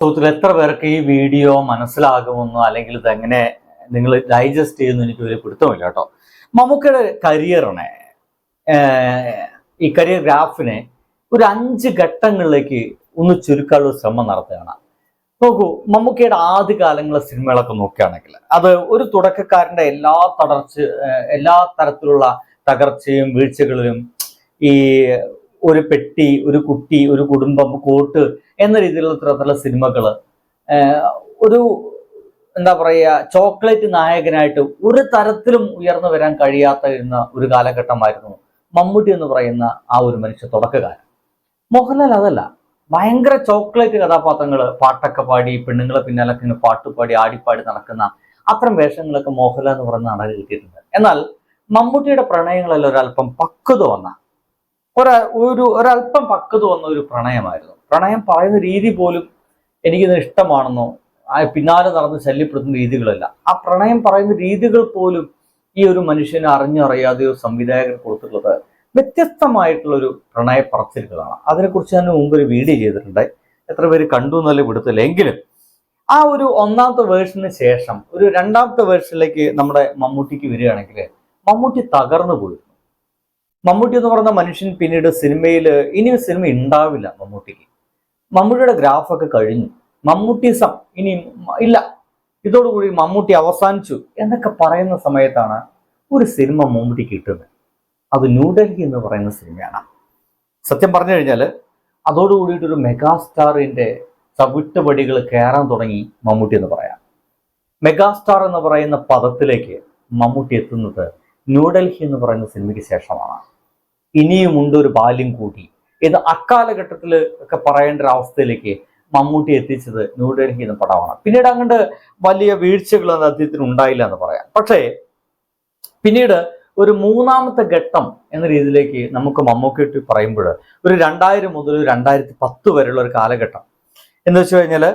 സുഹൃത്തുക്കൾ, എത്ര പേർക്ക് ഈ വീഡിയോ മനസ്സിലാകുമെന്നോ അല്ലെങ്കിൽ ഇതെങ്ങനെ നിങ്ങൾ ഡൈജസ്റ്റ് ചെയ്യുമെന്ന് എനിക്ക് വലിയ പിടുത്തമില്ല കേട്ടോ. മമ്മൂക്കയുടെ കരിയറിനെ, ഈ കരിയർ ഗ്രാഫിനെ ഒരു 5 ഘട്ടങ്ങളിലേക്ക് ഒന്ന് ചുരുക്കാനുള്ള ശ്രമം നടത്തുകയാണ്. നോക്കൂ, മമ്മൂക്കയുടെ ആദ്യ കാലങ്ങളിലെ സിനിമകളൊക്കെ നോക്കുകയാണെങ്കിൽ അത് ഒരു തുടക്കക്കാരന്റെ എല്ലാ തരത്തിലുള്ള തകർച്ചയും വീഴ്ചകളിലും ഈ ഒരു പെട്ടി, ഒരു കുട്ടി, ഒരു കുടുംബം, കോട്ട് എന്ന രീതിയിലുള്ള തരത്തിലുള്ള സിനിമകള് ഒരു എന്താ പറയുക, ചോക്ലേറ്റ് നായകനായിട്ട് ഒരു തരത്തിലും ഉയർന്നു വരാൻ കഴിയാത്ത ഒരു കാലഘട്ടമായിരുന്നു മമ്മൂട്ടി എന്ന് പറയുന്ന ആ ഒരു മനുഷ്യ തുടക്കകാരൻ. മോഹൻലാൽ അതല്ല, ഭയങ്കര ചോക്ലേറ്റ് കഥാപാത്രങ്ങൾ, പാട്ടൊക്കെ പാടി പെണ്ണുങ്ങളെ പിന്നാലൊക്കെ ഇങ്ങനെ പാട്ടുപാടി ആടിപ്പാടി നടക്കുന്ന അത്തരം വേഷങ്ങളൊക്കെ മോഹൻലാൽ എന്ന് പറയുന്ന നടൻ കിട്ടിയിട്ടുണ്ട്. എന്നാൽ മമ്മൂട്ടിയുടെ പ്രണയങ്ങളെല്ലാം ഒരല്പം പക്വത വന്ന ഒരല്പം പക്വത വന്ന ഒരു പ്രണയമായിരുന്നു. പ്രണയം പറയുന്ന രീതി പോലും എനിക്കിത് ഇഷ്ടമാണെന്നോ പിന്നാലെ നടന്ന് ശല്യപ്പെടുത്തുന്ന രീതികളല്ല. ആ പ്രണയം പറയുന്ന രീതികൾ പോലും ഈ ഒരു മനുഷ്യനെ അറിഞ്ഞറിയാതെ ഒരു സംവിധായകൻ കൊടുത്തിട്ടുള്ളത് വ്യത്യസ്തമായിട്ടുള്ളൊരു പ്രണയ പറച്ചിലുകളാണ്. അതിനെക്കുറിച്ച് ഞാൻ മുമ്പ് ഒരു വീഡിയോ ചെയ്തിട്ടുണ്ട്. എത്ര പേര് കണ്ടു എന്നല്ലേ വിടുത്തില്ല. എങ്കിലും ആ ഒരു ഒന്നാമത്തെ വേർഷന് ശേഷം ഒരു രണ്ടാമത്തെ വേർഷനിലേക്ക് നമ്മുടെ മമ്മൂട്ടിക്ക് വരികയാണെങ്കിൽ മമ്മൂട്ടി തകർന്നു പോയിരുന്നു. മമ്മൂട്ടി എന്ന് പറയുന്ന മനുഷ്യൻ പിന്നീട് സിനിമയിൽ ഇനി സിനിമ ഉണ്ടാവില്ല. മമ്മൂട്ടിയുടെ ഗ്രാഫൊക്കെ കഴിഞ്ഞു, മമ്മൂട്ടിസം ഇനി ഇല്ല, ഇതോടുകൂടി മമ്മൂട്ടി അവസാനിച്ചു എന്നൊക്കെ പറയുന്ന സമയത്താണ് ഒരു സിനിമ മമ്മൂട്ടി കിട്ടുന്നത്. അത് ന്യൂഡൽഹി എന്ന് പറയുന്ന സിനിമയാണ്. സത്യം പറഞ്ഞു കഴിഞ്ഞാൽ അതോടുകൂടിയിട്ടൊരു മെഗാസ്റ്റാറിന്റെ ചവിട്ടുപടികൾ കയറാൻ തുടങ്ങി മമ്മൂട്ടി എന്ന് പറയാം. മെഗാസ്റ്റാർ എന്ന് പറയുന്ന പദത്തിലേക്ക് മമ്മൂട്ടി എത്തുന്നത് ന്യൂഡൽഹി എന്ന് പറയുന്ന സിനിമയ്ക്ക് ശേഷമാണ്. ഇനിയുമുണ്ട് ഒരു ബാല്യം കൂടി ഇത് അക്കാലഘട്ടത്തിൽ ഒക്കെ പറയേണ്ട ഒരു അവസ്ഥയിലേക്ക് മമ്മൂട്ടി എത്തിച്ചത് ന്യൂഡൽഹി എന്ന പടമാണ്. പിന്നീട് അങ്ങോട്ട് വലിയ വീഴ്ചകളൊന്നും അദ്ദേഹത്തിന് ഉണ്ടായില്ല എന്ന് പറയാം. പക്ഷേ പിന്നീട് ഒരു മൂന്നാമത്തെ ഘട്ടം എന്ന രീതിയിലേക്ക് നമുക്ക് മമ്മൂട്ടി പറയുമ്പോൾ ഒരു 2000 മുതൽ 2010 വരെയുള്ള ഒരു കാലഘട്ടം എന്ന് വെച്ച് കഴിഞ്ഞാൽ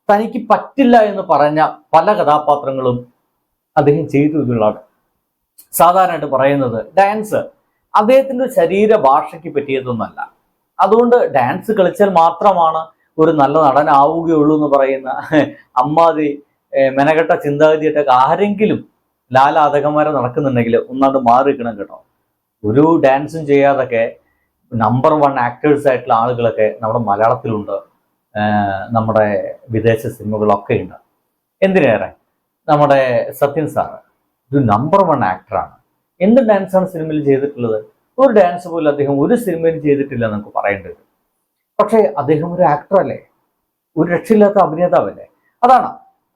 തനിക്ക് പറ്റില്ല എന്ന് പറഞ്ഞ പല കഥാപാത്രങ്ങളും അദ്ദേഹം ചെയ്തു എന്നുള്ളതാണ് സാധാരണയായിട്ട് പറയുന്നത്. ഡാൻസ് അദ്ദേഹത്തിന്റെ ശരീര ഭാഷയ്ക്ക് പറ്റിയതൊന്നല്ല. അതുകൊണ്ട് ഡാൻസ് കളിച്ചാൽ മാത്രമാണ് ഒരു നല്ല നടനാവുകയുള്ളൂ എന്ന് പറയുന്ന അമ്മാതിരി മെനകെട്ട ചിന്താഗതിയായിട്ടൊക്കെ ആരെങ്കിലും ലാലാതകന്മാരെ നടക്കുന്നുണ്ടെങ്കിൽ ഒന്നാണ്ട് മാറിക്കണം കേട്ടോ. ഒരു ഡാൻസും ചെയ്യാതൊക്കെ നമ്പർ 1 ആക്ടേഴ്സ് ആയിട്ടുള്ള ആളുകളൊക്കെ നമ്മുടെ മലയാളത്തിലുണ്ട്, നമ്മുടെ വിദേശ സിനിമകളൊക്കെ ഉണ്ട്. എന്തിനേറെ നമ്മുടെ സത്യൻ സാറ് ഒരു നമ്പർ 1 ആക്ടറാണ്. എന്ത് ഡാൻസാണ് സിനിമയിൽ ചെയ്തിട്ടുള്ളത്? ഒരു ഡാൻസ് പോലും അദ്ദേഹം ഒരു സിനിമയിൽ ചെയ്തിട്ടില്ല നമുക്ക് പറയേണ്ടത്. പക്ഷേ അദ്ദേഹം ഒരു ആക്ടറല്ലേ, ഒരു രക്ഷയില്ലാത്ത അഭിനേതാവല്ലേ. അതാണ്.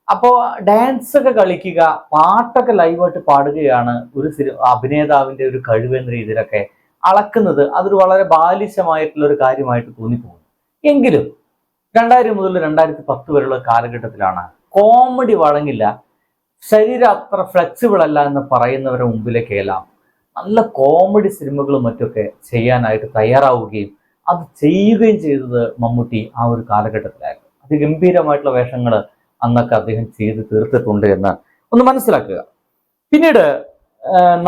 അപ്പോൾ ഡാൻസ് ഒക്കെ കളിക്കുക, പാട്ടൊക്കെ ലൈവായിട്ട് പാടുകയാണ് ഒരു അഭിനേതാവിന്റെ ഒരു കഴിവെന്ന രീതിയിലൊക്കെ അളക്കുന്നത്. അതൊരു വളരെ ബാലിശമായിട്ടുള്ള ഒരു കാര്യമായിട്ട് തോന്നിപ്പോകുന്നു. എങ്കിലും 2000 മുതൽ 2010 വരെയുള്ള കാലഘട്ടത്തിലാണ് കോമഡി വഴങ്ങില്ല, ശരീരം അത്ര ഫ്ലെക്സിബിൾ അല്ല എന്ന് പറയുന്നവരുടെ മുമ്പിലേക്കെല്ലാം നല്ല കോമഡി സിനിമകളും മറ്റൊക്കെ ചെയ്യാനായിട്ട് തയ്യാറാവുകയും അത് ചെയ്യുകയും ചെയ്തത് മമ്മൂട്ടി ആ ഒരു കാലഘട്ടത്തിലായിരുന്നു. അതിഗംഭീരമായിട്ടുള്ള വേഷങ്ങൾ അന്നൊക്കെ അദ്ദേഹം ചെയ്ത് തീർത്തിട്ടുണ്ട് എന്ന് ഒന്ന് മനസ്സിലാക്കുക. പിന്നീട്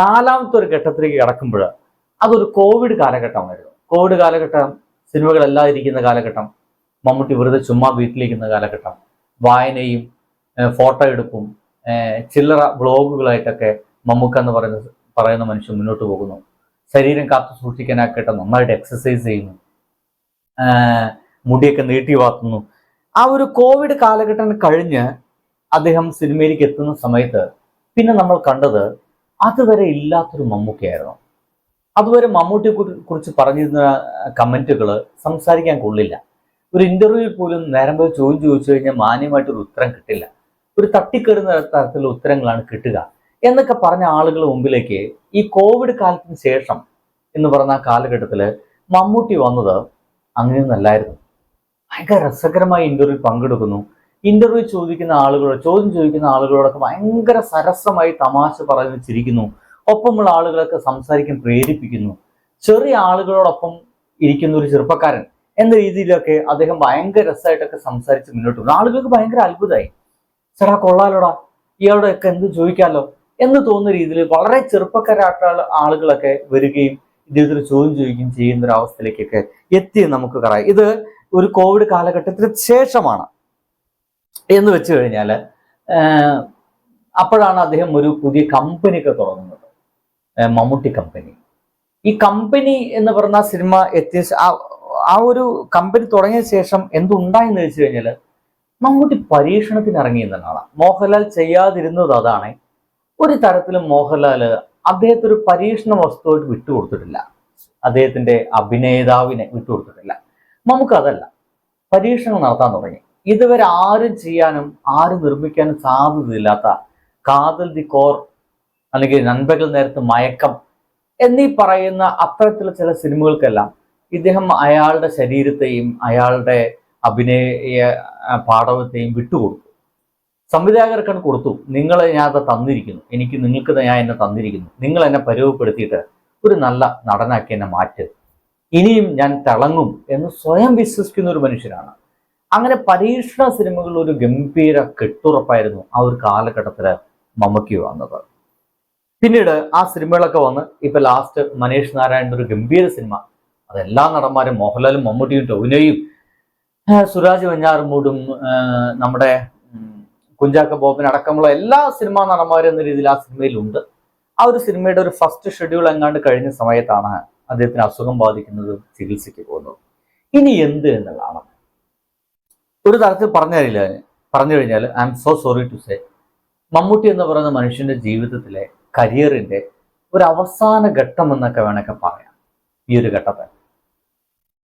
നാലാമത്തെ ഒരു ഘട്ടത്തിലേക്ക് കടക്കുമ്പോൾ അതൊരു കോവിഡ് കാലഘട്ടമായിരുന്നു. കോവിഡ് കാലഘട്ടം, സിനിമകളെല്ലാം ഇരിക്കുന്ന കാലഘട്ടം, മമ്മൂട്ടി വെറുതെ ചുമ്മാ വീട്ടിലിരിക്കുന്ന കാലഘട്ടം, വായനയും ഫോട്ടോ എടുപ്പും ചില്ലറ ബ്ലോഗുകളായിട്ടൊക്കെ മമ്മൂക്ക എന്ന് പറയുന്ന മനുഷ്യൻ മുന്നോട്ട് പോകുന്നു. ശരീരം കാത്തു സൂക്ഷിക്കാനായിട്ട് നന്നായിട്ട് എക്സസൈസ് ചെയ്യുന്നു, മുടിയൊക്കെ നീട്ടി വാത്തുന്നു. ആ ഒരു കോവിഡ് കാലഘട്ടം കഴിഞ്ഞ് അദ്ദേഹം സിനിമയിലേക്ക് എത്തുന്ന സമയത്ത് പിന്നെ നമ്മൾ കണ്ടത് അതുവരെ ഇല്ലാത്തൊരു മമ്മൂക്കയായിരുന്നു. അതുവരെ മമ്മൂട്ടിയെ കുറിച്ച് പറഞ്ഞിരുന്ന കമന്റുകൾ സംസാരിക്കാൻ കൊള്ളില്ല. ഒരു ഇന്റർവ്യൂവിൽ പോലും നേരം പോയി ചോദിച്ചു കഴിഞ്ഞാൽ മാന്യമായിട്ടൊരു ഉത്തരം കിട്ടില്ല. ഒരു തട്ടിക്കയറുന്ന തരത്തിലുള്ള ഉത്തരങ്ങളാണ് കിട്ടുക എന്നൊക്കെ പറഞ്ഞ ആളുകളുടെ മുമ്പിലേക്ക് ഈ കോവിഡ് കാലത്തിന് ശേഷം എന്ന് പറഞ്ഞ ആ കാലഘട്ടത്തിൽ മമ്മൂട്ടി വന്നത് അങ്ങനെയൊന്നല്ലായിരുന്നു. ഭയങ്കര രസകരമായി ഇന്റർവ്യൂ പങ്കെടുക്കുന്നു. ഇന്റർവ്യൂ ചോദിക്കുന്ന ആളുകളോടൊക്കെ ഭയങ്കര സരസമായി തമാശ പറഞ്ഞ് ചിരിക്കുന്നു. ഒപ്പമുള്ള ആളുകളൊക്കെ സംസാരിക്കാൻ പ്രേരിപ്പിക്കുന്നു. ചെറിയ ആളുകളോടൊപ്പം ഇരിക്കുന്ന ഒരു ചെറുപ്പക്കാരൻ എന്ന രീതിയിലൊക്കെ അദ്ദേഹം ഭയങ്കര രസമായിട്ടൊക്കെ സംസാരിച്ച് മുന്നോട്ട് പോകുന്നു. ആളുകൾക്ക് ഭയങ്കര അത്ഭുതമായി. ചേട്ടാ കൊള്ളാലോടാ, ഇയാളോടൊക്കെ എന്ത് ചോദിക്കാമല്ലോ എന്ന് തോന്നുന്ന രീതിയിൽ വളരെ ചെറുപ്പക്കാരായിട്ടുള്ള ആളുകളൊക്കെ വരികയും ഇദ്ദേഹത്തിന് ചോദ്യം ചോദിക്കുകയും ചെയ്യുന്ന ഒരു അവസ്ഥയിലേക്കൊക്കെ എത്തി നമുക്ക് പറയാം. ഇത് ഒരു കോവിഡ് കാലഘട്ടത്തിന് ശേഷമാണ്. എന്ന് വെച്ച് കഴിഞ്ഞാൽ അപ്പോഴാണ് അദ്ദേഹം ഒരു പുതിയ കമ്പനിയൊക്കെ തുടങ്ങുന്നത്, മമ്മൂട്ടി കമ്പനി. ഈ കമ്പനി എന്ന് പറഞ്ഞ സിനിമ എത്തിയ ആ ഒരു കമ്പനി തുടങ്ങിയ ശേഷം എന്തുണ്ടായെന്ന് വെച്ച് കഴിഞ്ഞാൽ മമ്മൂട്ടി പരീക്ഷണത്തിന് ഇറങ്ങി എന്നുള്ളതാണ്. മോഹൻലാൽ ചെയ്യാതിരുന്നത് അതാണ്. ഒരു തരത്തിലും മോഹൻലാൽ അദ്ദേഹത്തെ ഒരു പരീക്ഷണ വസ്തുവായിട്ട് വിട്ടുകൊടുത്തിട്ടില്ല, അദ്ദേഹത്തിന്റെ അഭിനേതാവിനെ വിട്ടുകൊടുത്തിട്ടില്ല. നമുക്ക് അതല്ല, പരീക്ഷണങ്ങൾ നടത്താൻ തുടങ്ങി. ഇതുവരെ ആരും ചെയ്യാനും ആരും നിർമ്മിക്കാനും സാധ്യതയില്ലാത്ത കാതൽ ദി കോർ, അല്ലെങ്കിൽ നൻപകൽ നേരത്ത് മയക്കം എന്നീ പറയുന്ന അത്തരത്തിലുള്ള ചില സിനിമകൾക്കെല്ലാം ഇദ്ദേഹം അയാളുടെ ശരീരത്തെയും അയാളുടെ അഭിനയ പാടവത്തെയും വിട്ടുകൊടുത്തു. സംവിധായകർക്കാണ് കൊടുത്തു, നിങ്ങളെ ഞാൻ അത് തന്നിരിക്കുന്നു, നിങ്ങൾക്ക് ഞാൻ എന്നെ തന്നിരിക്കുന്നു, നിങ്ങൾ എന്നെ പരുവപ്പെടുത്തിയിട്ട് ഒരു നല്ല നടനാക്കി എന്നെ മാറ്റ്, ഇനിയും ഞാൻ തിളങ്ങും എന്ന് സ്വയം വിശ്വസിക്കുന്ന ഒരു മനുഷ്യനാണ്. അങ്ങനെ പരീക്ഷണ സിനിമകളിൽ ഒരു ഗംഭീര കെട്ടുറപ്പായിരുന്നു ആ ഒരു കാലഘട്ടത്തിൽ മമ്മൂട്ടി വന്നത്. പിന്നീട് ആ സിനിമകളൊക്കെ വന്ന് ഇപ്പൊ ലാസ്റ്റ് മനീഷ് നാരായണന്റെ ഒരു ഗംഭീര സിനിമ, അതെല്ലാ നടന്മാരും മോഹൻലാലും മമ്മൂട്ടിയും ടൊവിനോയും സുരാജ് വെഞ്ഞാറമൂടും നമ്മുടെ കുഞ്ചാക്ക ബോബൻ അടക്കമുള്ള എല്ലാ സിനിമാ നടന്മാരും എന്ന രീതിയിൽ ആ സിനിമയിലുണ്ട്. ആ ഒരു സിനിമയുടെ ഒരു ഫസ്റ്റ് ഷെഡ്യൂൾ എങ്ങാണ്ട് കഴിഞ്ഞ സമയത്താണ് അദ്ദേഹത്തിന് അസുഖം ബാധിക്കുന്നത്, ചികിത്സയ്ക്ക് പോകുന്നത്. ഇനി എന്ത് എന്നുള്ളതാണ് ഒരു തരത്തിൽ പറഞ്ഞു കഴിഞ്ഞാൽ I am so sorry to say, Mammootty എന്ന് പറയുന്ന മനുഷ്യന്റെ ജീവിതത്തിലെ കരിയറിന്റെ ഒരു അവസാന ഘട്ടം എന്നൊക്കെ വേണമെങ്കിൽ പറയാം. ഈ ഒരു ഘട്ടത്തിൽ,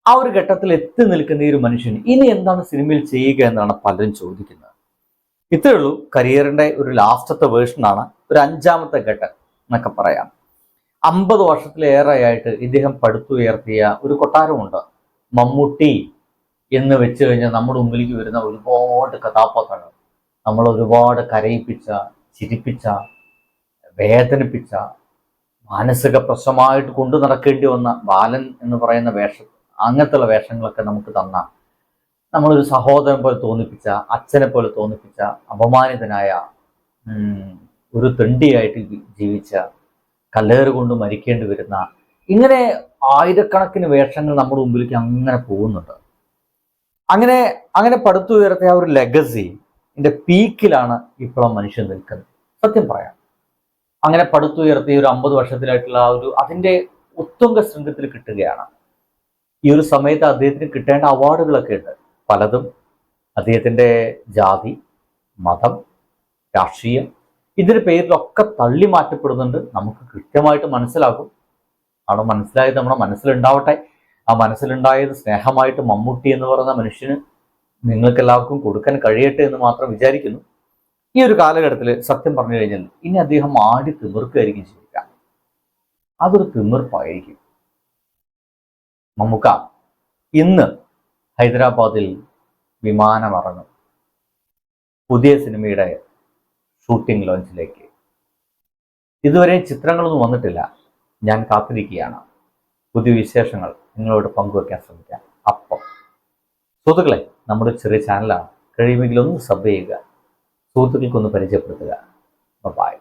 ആ ഒരു ഘട്ടത്തിൽ എത്തി നിൽക്കുന്ന ഈ ഒരു മനുഷ്യൻ ഇനി എന്താണ് സിനിമയിൽ ചെയ്യുക എന്നാണ് പലരും ചോദിക്കുന്നത്. ഇത്രയേ ഉള്ളൂ, കരിയറിന്റെ ഒരു ലാസ്റ്റത്തെ വേർഷനാണ്, ഒരു അഞ്ചാമത്തെ ഘട്ടം എന്നൊക്കെ പറയാം. 50 വർഷത്തിലേറെയായിട്ട് ഇദ്ദേഹം പടുത്തുയർത്തിയ ഒരു കൊട്ടാരമുണ്ട്, മമ്മൂട്ടി എന്ന് വെച്ച് കഴിഞ്ഞാൽ നമ്മുടെ മുമ്പിലേക്ക് വരുന്ന ഒരുപാട് കഥാപാത്രങ്ങൾ, നമ്മൾ ഒരുപാട് കരയിപ്പിച്ച, ചിരിപ്പിച്ച, വേദനിപ്പിച്ച, മാനസിക പ്രശ്നമായിട്ട് കൊണ്ടു നടക്കേണ്ടി വന്ന ബാലൻ എന്ന് പറയുന്ന വേഷം, അങ്ങനത്തുള്ള വേഷങ്ങളൊക്കെ നമുക്ക് തന്ന, നമ്മളൊരു സഹോദരൻ പോലെ തോന്നിപ്പിച്ച, അച്ഛനെ പോലെ തോന്നിപ്പിച്ച, അപമാനിതനായ, ഒരു തെണ്ടിയായിട്ട് ജീവിച്ച, കല്ലേറ് കൊണ്ട് മരിക്കേണ്ടി വരുന്ന, ഇങ്ങനെ ആയിരക്കണക്കിന് വേഷങ്ങൾ നമ്മുടെ മുമ്പിലേക്ക് അങ്ങനെ പോകുന്നുണ്ട്. അങ്ങനെ പടുത്തുയർത്തിയ ആ ഒരു ലെഗസി പീക്കിലാണ് ഇപ്പോൾ മനുഷ്യൻ നിൽക്കുന്നത്. സത്യം പറയാം, അങ്ങനെ പടുത്തുയർത്തിയ ഒരു 50 വർഷത്തിലായിട്ടുള്ള ആ ഒരു അതിൻ്റെ ഉത്തുംഗ ശൃംഗത്തിൽ കിട്ടുകയാണ്. ഈ ഒരു സമയത്ത് അദ്ദേഹത്തിന് കിട്ടേണ്ട അവാർഡുകളൊക്കെ ഉണ്ട് പലതും. അദ്ദേഹത്തിൻ്റെ ജാതി, മതം, രാഷ്ട്രീയം, ഇതിൻ്റെ പേരിലൊക്കെ തള്ളി മാറ്റപ്പെടുന്നുണ്ട്. നമുക്ക് കൃത്യമായിട്ട് മനസ്സിലാകും. അവിടെ മനസ്സിലായത് നമ്മുടെ മനസ്സിലുണ്ടാവട്ടെ. ആ മനസ്സിലുണ്ടായത് സ്നേഹമായിട്ട് മമ്മൂട്ടി എന്ന് പറയുന്ന മനുഷ്യന് നിങ്ങൾക്കെല്ലാവർക്കും കൊടുക്കാൻ കഴിയട്ടെ എന്ന് മാത്രം വിചാരിക്കുന്നു. ഈ ഒരു കാലഘട്ടത്തിൽ സത്യം പറഞ്ഞു കഴിഞ്ഞാൽ ഇനി അദ്ദേഹം ആടി തിമിർക്കുകയായിരിക്കും ചെയ്യുക. അതൊരു തിമിർപ്പായിരിക്കും. മമ്മൂക്ക ഇന്ന് ഹൈദരാബാദിൽ വിമാനമിറങ്ങും പുതിയ സിനിമയുടെ ഷൂട്ടിംഗ് ലോഞ്ചിലേക്ക്. ഇതുവരെ ചിത്രങ്ങളൊന്നും വന്നിട്ടില്ല. ഞാൻ കാത്തിരിക്കുകയാണ്. പുതിയ വിശേഷങ്ങൾ നിങ്ങളോട് പങ്കുവയ്ക്കാൻ ശ്രമിക്കാം. അപ്പം സുഹൃത്തുക്കളെ, നമ്മുടെ ചെറിയ ചാനലാണ്, കഴിയുമെങ്കിൽ ഒന്ന് സബ് ചെയ്യുക, സുഹൃത്തുക്കൾക്കൊന്ന് പരിചയപ്പെടുത്തുക. ബൈ.